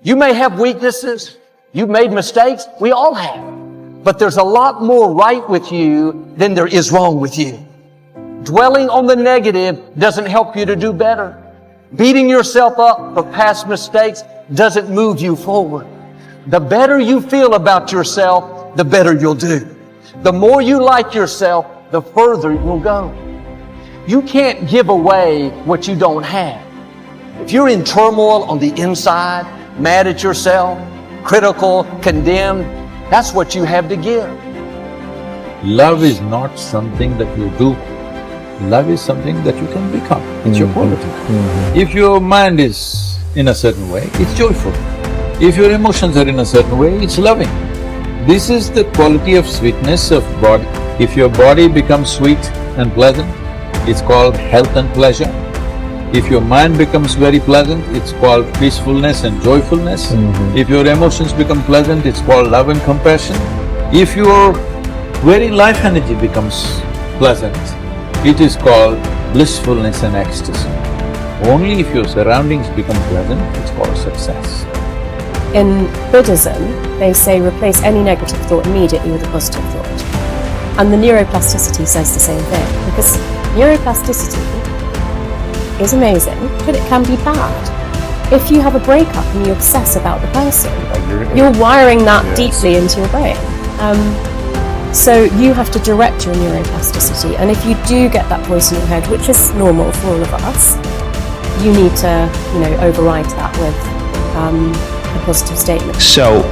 You may have weaknesses. You've made mistakes. We all have. But there's a lot more right with you than there is wrong with you. Dwelling on the negative doesn't help you to do better. Beating yourself up for past mistakes doesn't move you forward. The better you feel about yourself, the better you'll do. The more you like yourself, the further you'll go. You can't give away what you don't have. If you're in turmoil on the inside, mad at yourself, critical, condemned, that's what you have to give. Love is not something that you do. Love is something that you can become. It's your quality. If your mind is in a certain way, it's joyful. If your emotions are in a certain way, it's loving. This is the quality of sweetness of body. If your body becomes sweet and pleasant, it's called health and pleasure. If your mind becomes very pleasant, it's called peacefulness and joyfulness. If your emotions become pleasant, it's called love and compassion. If your very life energy becomes pleasant, it is called blissfulness and ecstasy. Only if your surroundings become pleasant, it's called success. In Buddhism, they say replace any negative thought immediately with a positive thought. And the neuroplasticity says the same thing, because neuroplasticity is amazing, but it can be bad. If you have a breakup and you obsess about the person, you're wiring that deeply into your brain. So you have to direct your neuroplasticity, and if you do get that voice in your head, which is normal for all of us, you need to, override that with a positive statement. So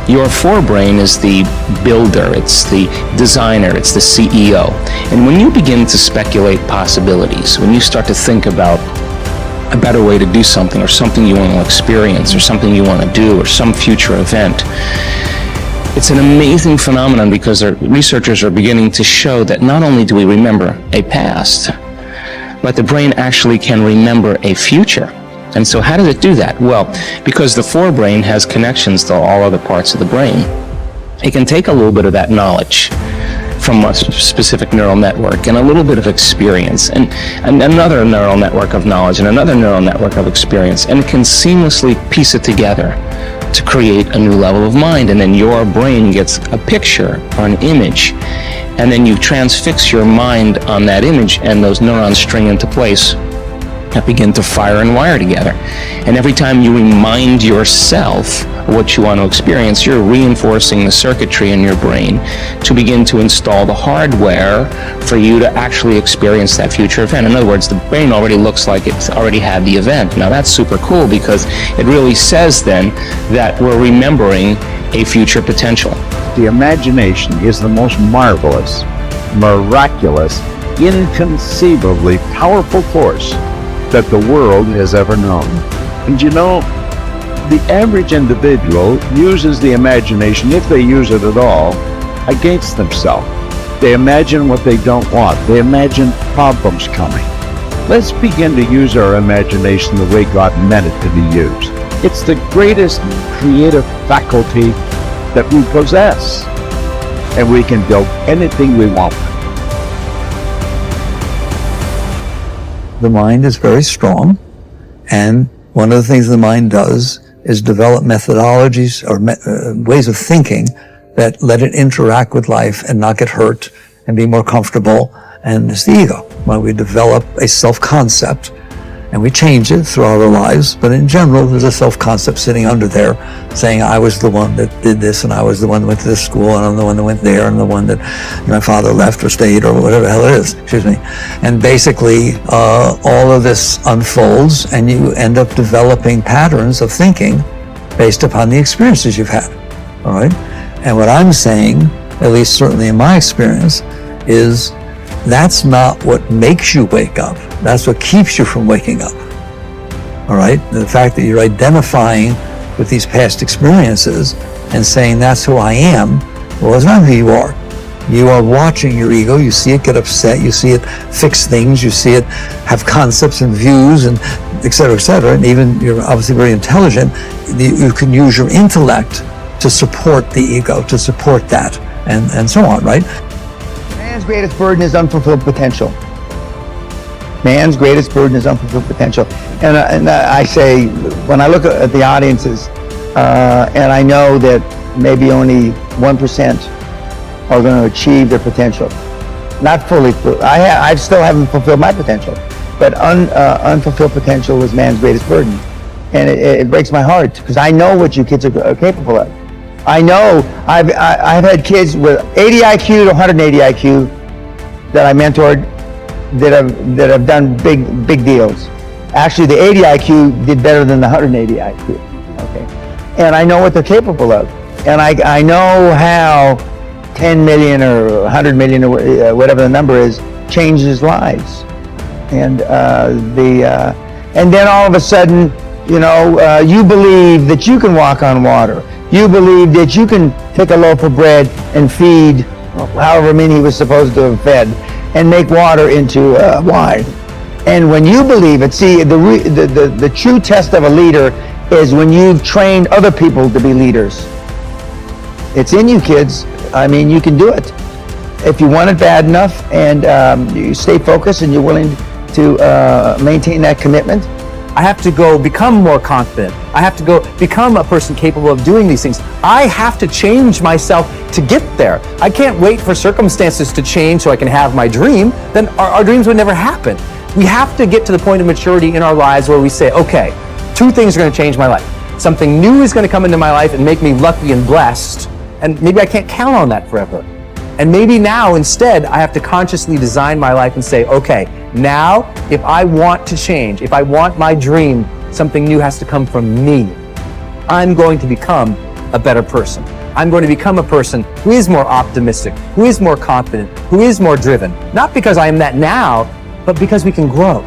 your forebrain is the builder, it's the designer, it's the CEO. And when you begin to speculate possibilities, when you start to think about a better way to do something, or something you want to experience, or something you want to do, or some future event, it's an amazing phenomenon, because researchers are beginning to show that not only do we remember a past, but the brain actually can remember a future. And so how does it do that? Well, because the forebrain has connections to all other parts of the brain, it can take a little bit of that knowledge from a specific neural network and a little bit of experience and another neural network of knowledge and another neural network of experience, and it can seamlessly piece it together to create a new level of mind. And then your brain gets a picture or an image, and then you transfix your mind on that image, and those neurons string into place that begin to fire and wire together. And every time you remind yourself of what you want to experience, you're reinforcing the circuitry in your brain to begin to install the hardware for you to actually experience that future event. In other words, the brain already looks like it's already had the event. Now that's super cool, because it really says then that we're remembering a future potential. The imagination is the most marvelous, miraculous, inconceivably powerful force that the world has ever known. And the average individual uses the imagination, if they use it at all, against themselves. They imagine what they don't want. They imagine problems coming. Let's begin to use our imagination the way God meant it to be used. It's the greatest creative faculty that we possess, and we can build anything we want. The mind is very strong, and one of the things the mind does is develop methodologies or ways of thinking that let it interact with life and not get hurt and be more comfortable. And it's the ego. When we develop a self-concept, and we change it throughout our lives, but in general, there's a self-concept sitting under there saying, I was the one that did this, and I was the one that went to this school, and I'm the one that went there, and the one that my father left or stayed, or whatever the hell it is, And basically, all of this unfolds, and you end up developing patterns of thinking based upon the experiences you've had, all right? And what I'm saying, at least certainly in my experience, is that's not what makes you wake up. That's what keeps you from waking up. All right? The fact that you're identifying with these past experiences and saying that's who I am, well, it's not who you are. You are watching your ego. You see it get upset. You see it fix things. You see it have concepts and views and et cetera, et cetera. And even you're obviously very intelligent. You can use your intellect to support the ego, to support that, and so on, right? Man's greatest burden is unfulfilled potential. Man's greatest burden is unfulfilled potential. And I say, when I look at the audiences, and I know that maybe only 1% are going to achieve their potential. Not fully. I still haven't fulfilled my potential, but unfulfilled potential is man's greatest burden, and it breaks my heart because I know what you kids are capable of. I know I've had kids with 80 IQ to 180 IQ that I mentored that have done big deals. Actually, the 80 IQ did better than the 180 IQ. Okay, and I know what they're capable of, and I know how 10 million or 100 million or whatever the number is changes lives, and then all of a sudden, you believe that you can walk on water. You believe that you can take a loaf of bread and feed however many he was supposed to have fed, and make water into wine. And when you believe it, see, the true test of a leader is when you've trained other people to be leaders. It's in you, kids. I mean, you can do it if you want it bad enough, and you stay focused and you're willing to maintain that commitment. I have to go become more confident. I have to go become a person capable of doing these things. I have to change myself to get there. I can't wait for circumstances to change so I can have my dream. Then our dreams would never happen. We have to get to the point of maturity in our lives where we say, okay, 2 things are going to change my life. Something new is going to come into my life and make me lucky and blessed, and maybe I can't count on that forever. And maybe now instead I have to consciously design my life and say, okay, now if I want to change, if I want my dream, something new has to come from me. I'm going to become a better person. I'm going to become a person who is more optimistic, who is more confident, who is more driven. Not because I am that now, but because we can grow.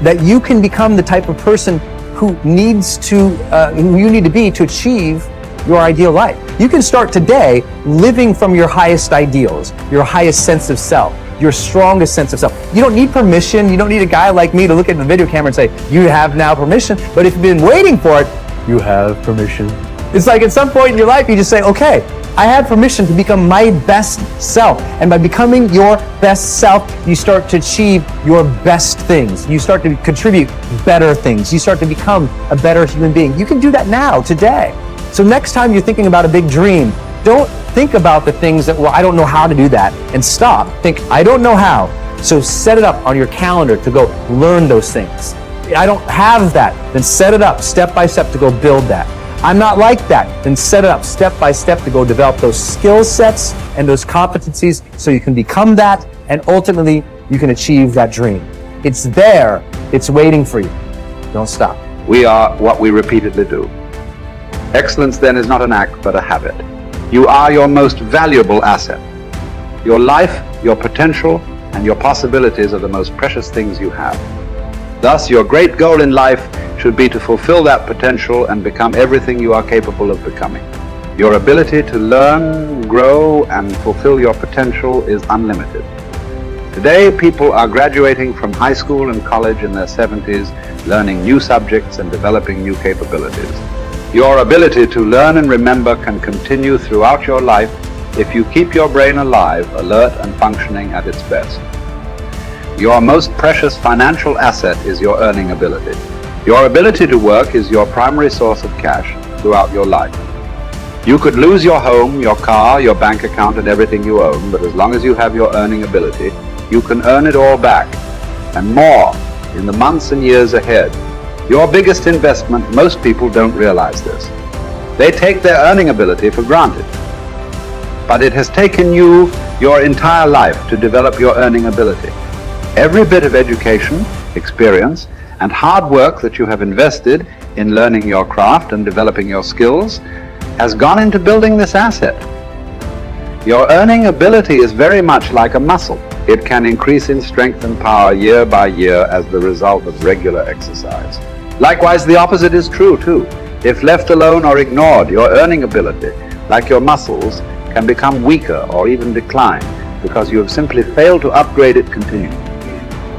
That you can become the type of person who you need to be to achieve your ideal life. You can start today living from your highest ideals, your highest sense of self, your strongest sense of self. You don't need permission. You don't need a guy like me to look at the video camera and say, you have now permission. But if you've been waiting for it, you have permission. It's like at some point in your life, you just say, okay, I have permission to become my best self. And by becoming your best self, you start to achieve your best things. You start to contribute better things. You start to become a better human being. You can do that now, today. So next time you're thinking about a big dream, don't think about the things that, well, I don't know how to do that, and stop. Think, I don't know how. So set it up on your calendar to go learn those things. I don't have that, then set it up step by step to go build that. I'm not like that, then set it up step by step to go develop those skill sets and those competencies so you can become that, and ultimately you can achieve that dream. It's there, it's waiting for you. Don't stop. We are what we repeatedly do. Excellence then is not an act, but a habit. You are your most valuable asset. Your life, your potential, and your possibilities are the most precious things you have. Thus, your great goal in life should be to fulfill that potential and become everything you are capable of becoming. Your ability to learn, grow, and fulfill your potential is unlimited. Today, people are graduating from high school and college in their 70s, learning new subjects and developing new capabilities. Your ability to learn and remember can continue throughout your life if you keep your brain alive, alert, and functioning at its best. Your most precious financial asset is your earning ability. Your ability to work is your primary source of cash throughout your life. You could lose your home, your car, your bank account, and everything you own, but as long as you have your earning ability, you can earn it all back, and more, in the months and years ahead. Your biggest investment, most people don't realize this. They take their earning ability for granted. But it has taken you your entire life to develop your earning ability. Every bit of education, experience, and hard work that you have invested in learning your craft and developing your skills has gone into building this asset. Your earning ability is very much like a muscle. It can increase in strength and power year by year as the result of regular exercise. Likewise, the opposite is true too. If left alone or ignored, your earning ability, like your muscles, can become weaker or even decline because you have simply failed to upgrade it continually.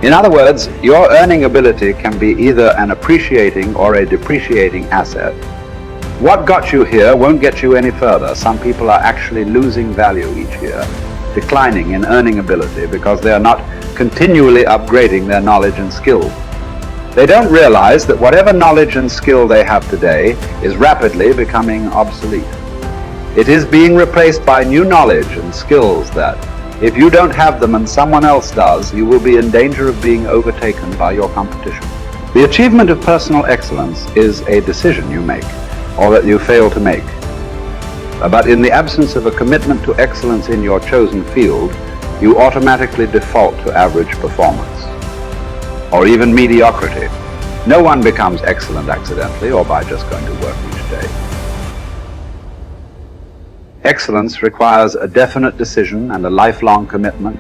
In other words, your earning ability can be either an appreciating or a depreciating asset. What got you here won't get you any further. Some people are actually losing value each year, declining in earning ability because they are not continually upgrading their knowledge and skills. They don't realize that whatever knowledge and skill they have today is rapidly becoming obsolete. It is being replaced by new knowledge and skills that, if you don't have them and someone else does, you will be in danger of being overtaken by your competition. The achievement of personal excellence is a decision you make, or that you fail to make. But in the absence of a commitment to excellence in your chosen field, you automatically default to average performance, or even mediocrity. No one becomes excellent accidentally or by just going to work each day. Excellence requires a definite decision and a lifelong commitment.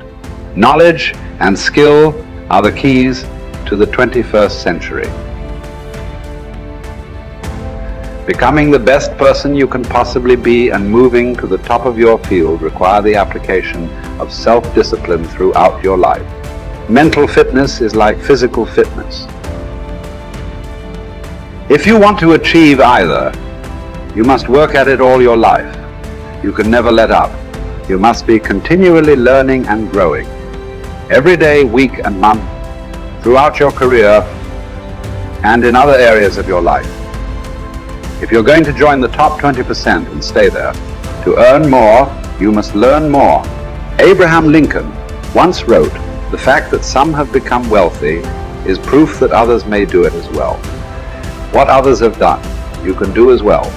Knowledge and skill are the keys to the 21st century. Becoming the best person you can possibly be and moving to the top of your field require the application of self-discipline throughout your life. Mental fitness is like physical fitness. If you want to achieve either, you must work at it all your life. You can never let up. You must be continually learning and growing. Every day, week and month, throughout your career, and in other areas of your life. If you're going to join the top 20% and stay there, to earn more, you must learn more. Abraham Lincoln once wrote, "The fact that some have become wealthy is proof that others may do it as well." What others have done, you can do as well.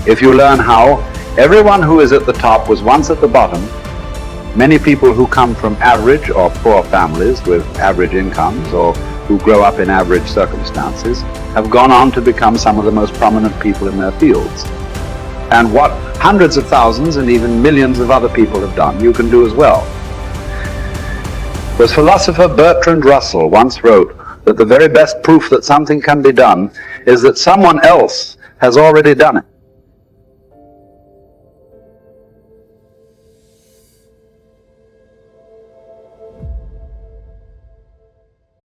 If you learn how, everyone who is at the top was once at the bottom. Many people who come from average or poor families with average incomes or who grow up in average circumstances have gone on to become some of the most prominent people in their fields. And what hundreds of thousands and even millions of other people have done, you can do as well. The philosopher Bertrand Russell once wrote that the very best proof that something can be done is that someone else has already done it.